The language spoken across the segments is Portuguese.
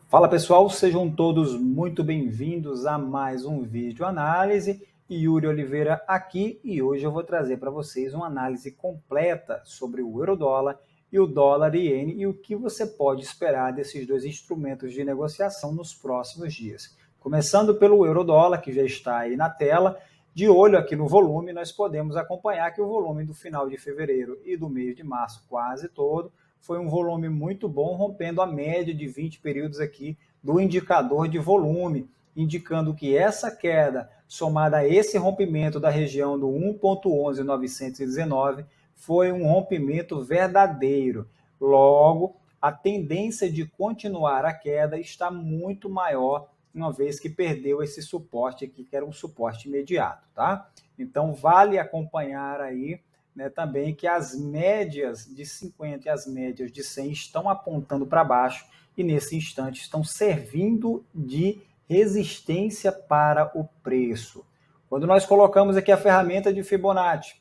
Fala pessoal, sejam todos muito bem-vindos a mais um vídeo análise. Yuri Oliveira aqui e hoje eu vou trazer para vocês uma análise completa sobre o euro-dólar e o dólar-iene e o que você pode esperar desses dois instrumentos de negociação nos próximos dias. Começando pelo euro-dólar, que já está aí na tela, de olho aqui no volume, nós podemos acompanhar que o volume do final de fevereiro e do mês de março quase todo foi um volume muito bom, rompendo a média de 20 períodos aqui do indicador de volume, indicando que essa queda, somada a esse rompimento da região do 1.11919, foi um rompimento verdadeiro. Logo, a tendência de continuar a queda está muito maior, uma vez que perdeu esse suporte aqui, que era um suporte imediato, tá? Então, vale acompanhar aí, né, também que as médias de 50 e as médias de 100 estão apontando para baixo e nesse instante estão servindo de resistência para o preço. Quando nós colocamos aqui a ferramenta de Fibonacci,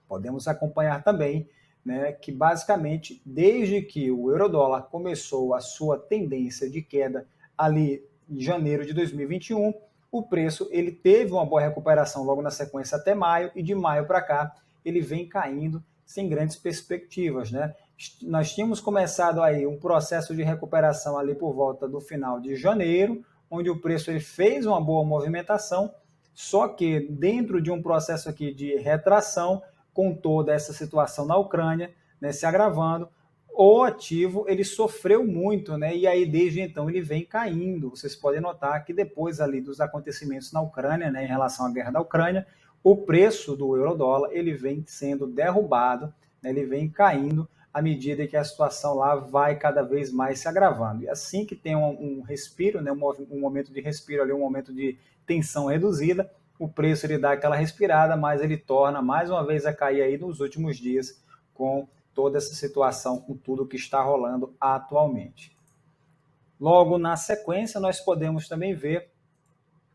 podemos acompanhar também, né, que basicamente desde que o euro-dólar começou a sua tendência de queda ali em janeiro de 2021, o preço ele teve uma boa recuperação logo na sequência até maio e de maio para cá ele vem caindo sem grandes perspectivas, né? Nós tínhamos começado aí um processo de recuperação ali por volta do final de janeiro, onde o preço ele fez uma boa movimentação, só que dentro de um processo aqui de retração, com toda essa situação na Ucrânia, né, se agravando, o ativo ele sofreu muito, né? E aí desde então ele vem caindo. Vocês podem notar que depois ali dos acontecimentos na Ucrânia, né, em relação à guerra da Ucrânia, o preço do euro-dólar ele vem sendo derrubado, né, ele vem caindo à medida que a situação lá vai cada vez mais se agravando. E assim que tem um respiro, né, um momento de respiro ali, um momento de tensão reduzida, o preço ele dá aquela respirada, mas ele torna mais uma vez a cair aí nos últimos dias com toda essa situação, com tudo que está rolando atualmente. Logo na sequência, nós podemos também ver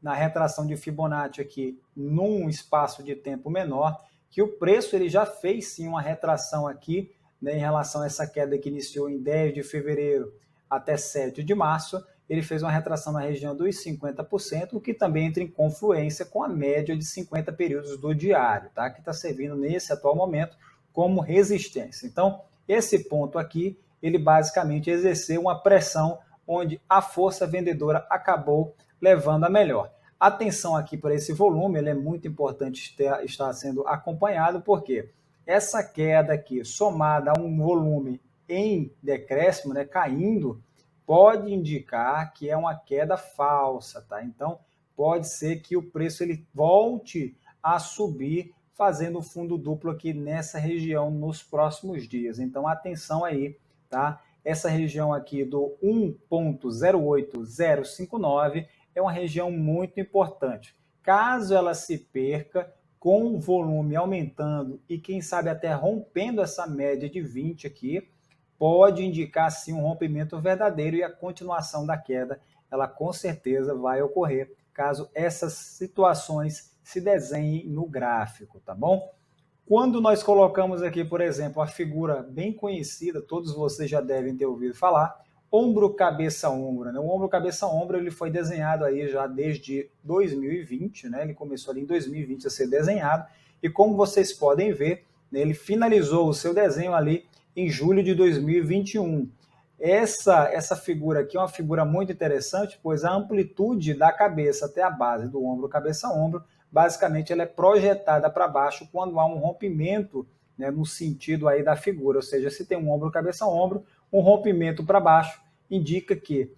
na retração de Fibonacci aqui, num espaço de tempo menor, que o preço ele já fez sim uma retração aqui, né, em relação a essa queda que iniciou em 10 de fevereiro até 7 de março, ele fez uma retração na região dos 50%, o que também entra em confluência com a média de 50 períodos do diário, tá? Que está servindo nesse atual momento como resistência. Então, esse ponto aqui, ele basicamente exerceu uma pressão onde a força vendedora acabou levando a melhor. Atenção aqui para esse volume, ele é muito importante estar sendo acompanhado, porque essa queda aqui, somada a um volume em decréscimo, né, caindo, pode indicar que é uma queda falsa, tá? Então, pode ser que o preço ele volte a subir, fazendo fundo duplo aqui nessa região nos próximos dias. Então, atenção aí, tá? Essa região aqui do 1.08059 é uma região muito importante. Caso ela se perca, com o volume aumentando e quem sabe até rompendo essa média de 20 aqui, pode indicar sim um rompimento verdadeiro e a continuação da queda, ela com certeza vai ocorrer, caso essas situações se desenhem no gráfico, tá bom? Quando nós colocamos aqui, por exemplo, a figura bem conhecida, todos vocês já devem ter ouvido falar, ombro, cabeça, ombro. Né? O ombro, cabeça, ombro, ele foi desenhado aí já desde 2020, né? Ele começou ali em 2020 a ser desenhado, e como vocês podem ver, né, ele finalizou o seu desenho ali em julho de 2021. Essa figura aqui é uma figura muito interessante, pois a amplitude da cabeça até a base do ombro, cabeça, ombro, basicamente ela é projetada para baixo quando há um rompimento, né, no sentido aí da figura, ou seja, se tem um ombro, cabeça, ombro, um rompimento para baixo indica que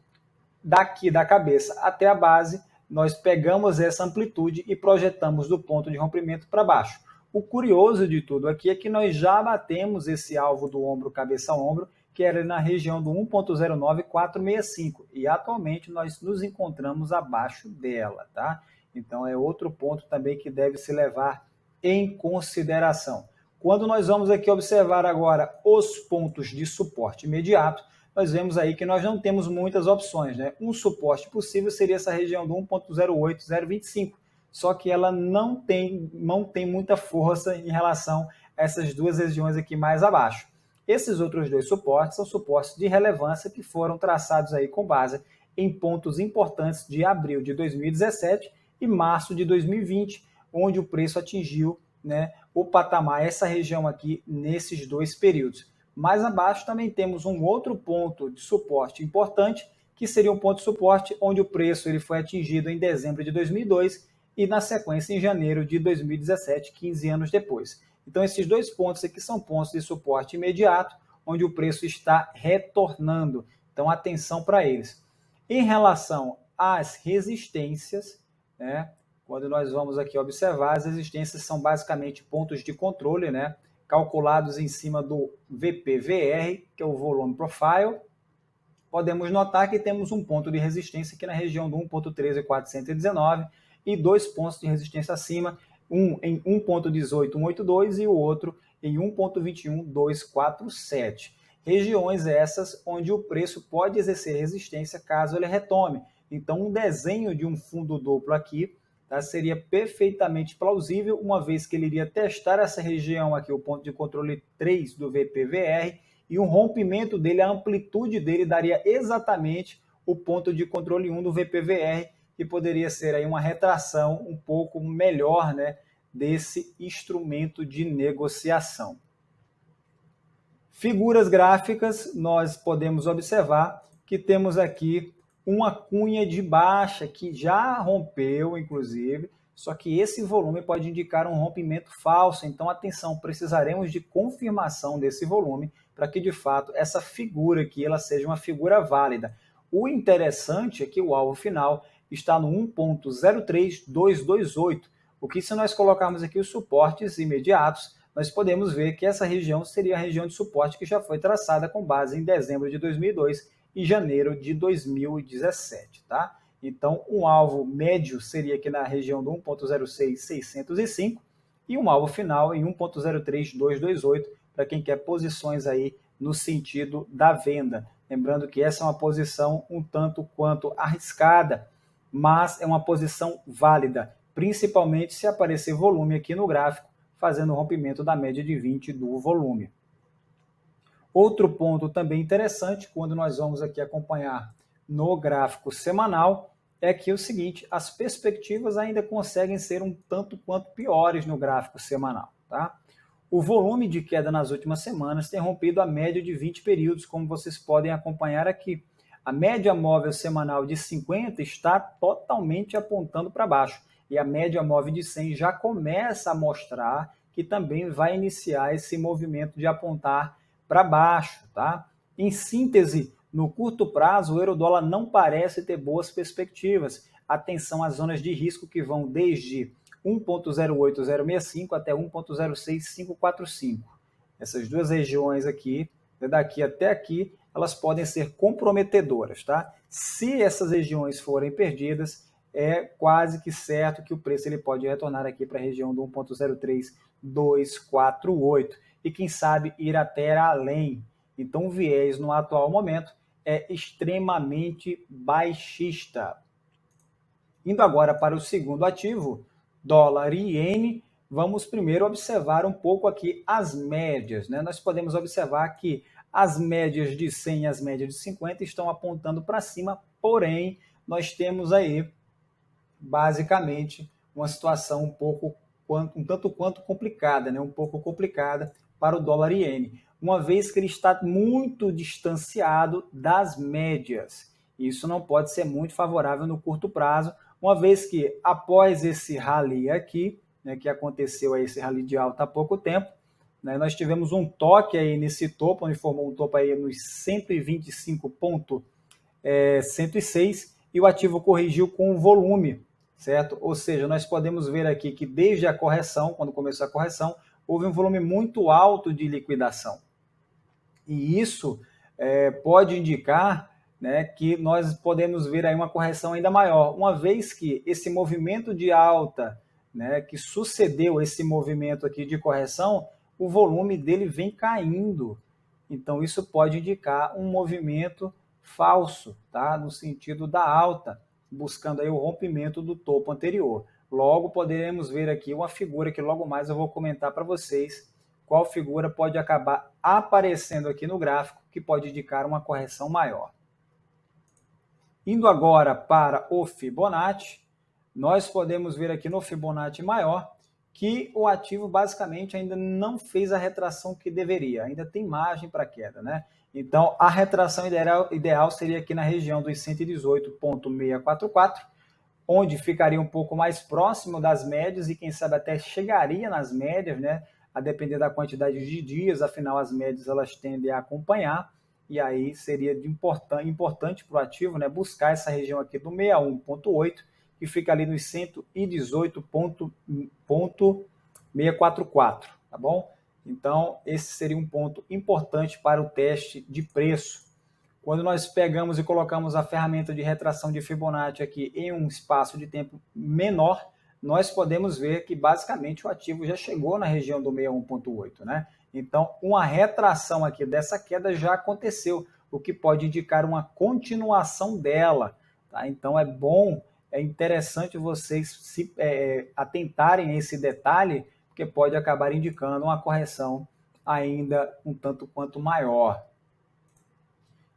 daqui da cabeça até a base nós pegamos essa amplitude e projetamos do ponto de rompimento para baixo. O curioso de tudo aqui é que nós já batemos esse alvo do ombro, cabeça, ombro, que era na região do 1.09465 e atualmente nós nos encontramos abaixo dela, tá? Então é outro ponto também que deve se levar em consideração. Quando nós vamos aqui observar agora os pontos de suporte imediato, nós vemos aí que nós não temos muitas opções, né? Um suporte possível seria essa região do 1.08025, só que ela não tem muita força em relação a essas duas regiões aqui mais abaixo. Esses outros dois suportes são suportes de relevância que foram traçados aí com base em pontos importantes de abril de 2017 e março de 2020, onde o preço atingiu, né, o patamar, essa região aqui, nesses dois períodos. Mais abaixo também temos um outro ponto de suporte importante, que seria um ponto de suporte onde o preço ele foi atingido em dezembro de 2002 e na sequência em janeiro de 2017, 15 anos depois. Então esses dois pontos aqui são pontos de suporte imediato, onde o preço está retornando. Então atenção para eles. Em relação às resistências, né, quando nós vamos aqui observar, as resistências são basicamente pontos de controle, né, calculados em cima do VPVR, que é o Volume Profile. Podemos notar que temos um ponto de resistência aqui na região do 1.13419 e dois pontos de resistência acima, um em 1.18182 e o outro em 1.21247. Regiões essas onde o preço pode exercer resistência caso ele retome. Então, um desenho de um fundo duplo aqui, tá, seria perfeitamente plausível, uma vez que ele iria testar essa região aqui, o ponto de controle 3 do VPVR, e um rompimento dele, a amplitude dele daria exatamente o ponto de controle 1 do VPVR, que poderia ser aí uma retração um pouco melhor, né, desse instrumento de negociação. Figuras gráficas, nós podemos observar que temos aqui uma cunha de baixa que já rompeu, inclusive, só que esse volume pode indicar um rompimento falso. Então, atenção, precisaremos de confirmação desse volume para que, de fato, essa figura aqui ela seja uma figura válida. O interessante é que o alvo final está no 1.03228, o que, se nós colocarmos aqui os suportes imediatos, nós podemos ver que essa região seria a região de suporte que já foi traçada com base em dezembro de 2002 e janeiro de 2017, tá? Então, um alvo médio seria aqui na região do 1.06605 e um alvo final em 1.03228 para quem quer posições aí no sentido da venda. Lembrando que essa é uma posição um tanto quanto arriscada, mas é uma posição válida, principalmente se aparecer volume aqui no gráfico, fazendo o rompimento da média de 20 do volume. Outro ponto também interessante, quando nós vamos aqui acompanhar no gráfico semanal, é que é o seguinte, as perspectivas ainda conseguem ser um tanto quanto piores no gráfico semanal, tá? O volume de queda nas últimas semanas tem rompido a média de 20 períodos, como vocês podem acompanhar aqui. A média móvel semanal de 50 está totalmente apontando para baixo, e a média móvel de 100 já começa a mostrar que também vai iniciar esse movimento de apontar para baixo, tá? Em síntese, no curto prazo, o euro-dólar não parece ter boas perspectivas. Atenção às zonas de risco que vão desde 1.08065 até 1.06545. Essas duas regiões aqui, daqui até aqui, elas podem ser comprometedoras, tá? Se essas regiões forem perdidas, é quase que certo que o preço ele pode retornar aqui para a região do 1.03248 e quem sabe ir até além. Então o viés no atual momento é extremamente baixista. Indo agora para o segundo ativo, dólar e iene, vamos primeiro observar um pouco aqui as médias, né? Nós podemos observar que as médias de 100 e as médias de 50 estão apontando para cima, porém nós temos aí basicamente uma situação um tanto quanto complicada, né? Um pouco complicada para o dólar iene, uma vez que ele está muito distanciado das médias. Isso não pode ser muito favorável no curto prazo, uma vez que após esse rally aqui, né, que aconteceu aí, esse rally de alta há pouco tempo, né, nós tivemos um toque aí nesse topo, onde formou um topo aí nos 125,106 e o ativo corrigiu com o volume, certo? Ou seja, nós podemos ver aqui que desde a correção, quando começou a correção, houve um volume muito alto de liquidação. E isso pode indicar, né, que nós podemos ver aí uma correção ainda maior, uma vez que esse movimento de alta, né, que sucedeu esse movimento aqui de correção, o volume dele vem caindo. Então isso pode indicar um movimento falso, tá, no sentido da alta, buscando aí o rompimento do topo anterior. Logo poderemos ver aqui uma figura que logo mais eu vou comentar para vocês qual figura pode acabar aparecendo aqui no gráfico, que pode indicar uma correção maior. Indo agora para o Fibonacci, nós podemos ver aqui no Fibonacci maior que o ativo basicamente ainda não fez a retração que deveria, ainda tem margem para queda, né? Então, a retração ideal seria aqui na região dos 118,644, onde ficaria um pouco mais próximo das médias e quem sabe até chegaria nas médias, né? A depender da quantidade de dias, afinal as médias elas tendem a acompanhar, e aí seria importante para o ativo, né, buscar essa região aqui do 61,8, que fica ali nos 118,644, tá bom? Então, esse seria um ponto importante para o teste de preço. Quando nós pegamos e colocamos a ferramenta de retração de Fibonacci aqui em um espaço de tempo menor, nós podemos ver que basicamente o ativo já chegou na região do 61,8, né? Então, uma retração aqui dessa queda já aconteceu, o que pode indicar uma continuação dela, tá? Então, é interessante vocês se atentarem a esse detalhe, porque pode acabar indicando uma correção ainda um tanto quanto maior.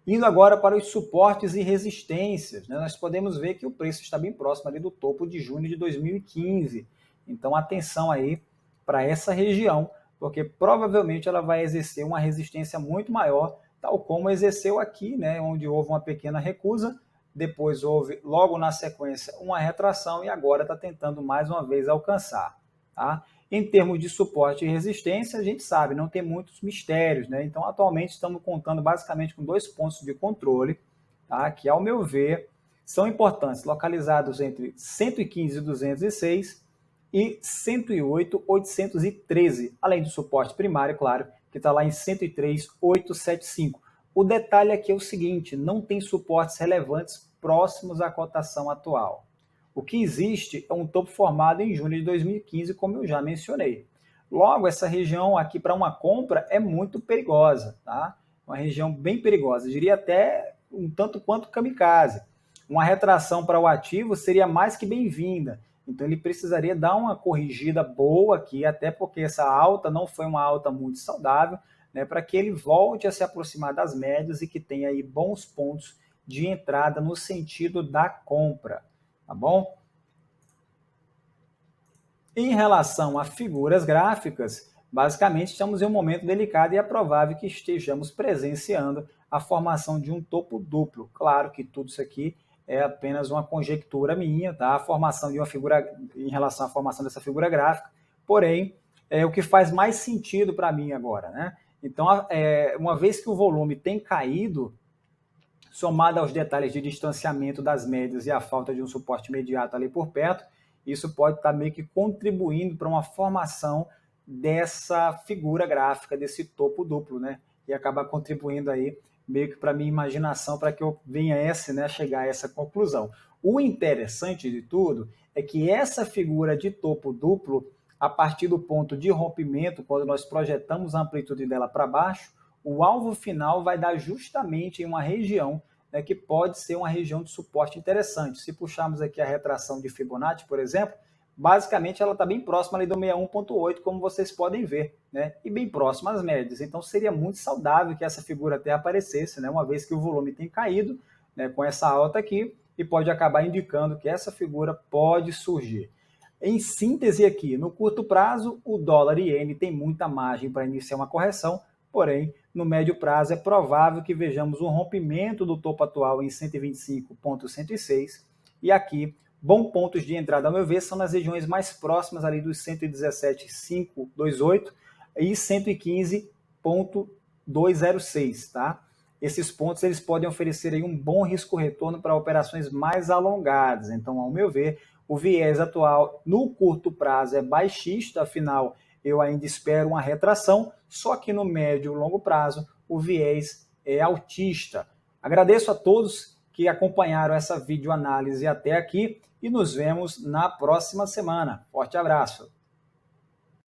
Indo agora para os suportes e resistências, né, nós podemos ver que o preço está bem próximo ali do topo de junho de 2015. Então, atenção aí para essa região, porque provavelmente ela vai exercer uma resistência muito maior, tal como exerceu aqui, né, onde houve uma pequena recusa, depois houve logo na sequência uma retração e agora está tentando mais uma vez alcançar. Tá? Em termos de suporte e resistência, a gente sabe, não tem muitos mistérios, né? Então, atualmente, estamos contando basicamente com 2 pontos de controle, tá? Que, ao meu ver, são importantes, localizados entre 115,206 e 108,813, além do suporte primário, claro, que está lá em 103,875. O detalhe aqui é o seguinte, não tem suportes relevantes próximos à cotação atual. O que existe é um topo formado em junho de 2015, como eu já mencionei. Logo, essa região aqui para uma compra é muito perigosa, tá? Uma região bem perigosa, eu diria até um tanto quanto kamikaze. Uma retração para o ativo seria mais que bem-vinda, então ele precisaria dar uma corrigida boa aqui, até porque essa alta não foi uma alta muito saudável, né, para que ele volte a se aproximar das médias e que tenha aí bons pontos de entrada no sentido da compra. Tá bom? Em relação a figuras gráficas, basicamente estamos em um momento delicado e é provável que estejamos presenciando a formação de um topo duplo. Claro que tudo isso aqui é apenas uma conjectura minha, tá? A formação de uma figura, em relação à formação dessa figura gráfica, porém, é o que faz mais sentido para mim agora, né? Então, uma vez que o volume tem caído, somado aos detalhes de distanciamento das médias e a falta de um suporte imediato ali por perto, isso pode estar meio que contribuindo para uma formação dessa figura gráfica, desse topo duplo, né? E acabar contribuindo aí meio que para a minha imaginação, para que eu venha chegar a essa conclusão. O interessante de tudo é que essa figura de topo duplo, a partir do ponto de rompimento, quando nós projetamos a amplitude dela para baixo, o alvo final vai dar justamente em uma região, né, que pode ser uma região de suporte interessante. Se puxarmos aqui a retração de Fibonacci, por exemplo, basicamente ela está bem próxima ali do 61,8, como vocês podem ver, né, e bem próxima às médias. Então seria muito saudável que essa figura até aparecesse, né, uma vez que o volume tem caído, né, com essa alta aqui, e pode acabar indicando que essa figura pode surgir. Em síntese aqui, no curto prazo, o dólar iene tem muita margem para iniciar uma correção, porém, no médio prazo é provável que vejamos um rompimento do topo atual em 125,106 e aqui, bons pontos de entrada, ao meu ver, são nas regiões mais próximas ali dos 117,528 e 115,206, tá? Esses pontos eles podem oferecer aí um bom risco-retorno para operações mais alongadas. Então, ao meu ver, o viés atual no curto prazo é baixista, afinal, eu ainda espero uma retração, só que no médio e longo prazo o viés é altista. Agradeço a todos que acompanharam essa videoanálise até aqui e nos vemos na próxima semana. Forte abraço!